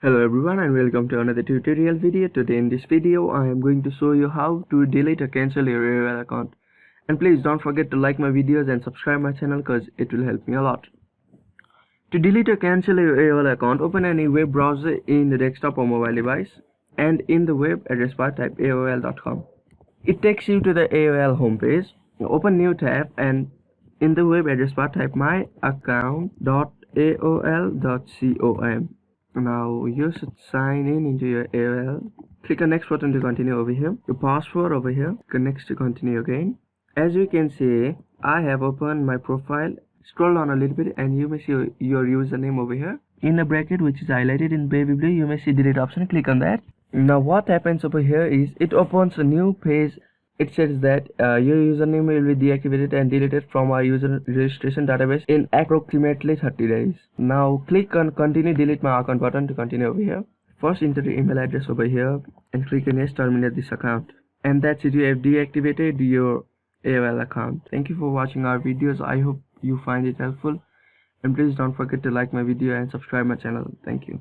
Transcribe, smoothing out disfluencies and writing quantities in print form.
Hello everyone and welcome to another tutorial video. Today in this video I am going to show you how to delete or cancel your AOL account. And please don't forget to like my videos and subscribe my channel because it will help me a lot. To delete or cancel your AOL account, open any web browser in the desktop or mobile device and in the web address bar type aol.com. It takes you to the AOL homepage. Open new tab and in the web address bar type myaccount.aol.com. Now you should sign in into your AOL. Click on next button to continue over here. Your password over here. Click next to continue again. As you can see, I have opened my profile. Scroll down a little bit and you may see your username over here. In the bracket which is highlighted in baby blue, you may see delete option. Click on that. Now what happens over here is it opens a new page. It says that your username will be deactivated and deleted from our user registration database in approximately 30 days. Now click on continue delete my account button to continue over here. First enter the email address over here and click on yes, terminate this account. And that's it, you have deactivated your AOL account. Thank you for watching our videos. I hope you find it helpful. And please don't forget to like my video and subscribe my channel. Thank you.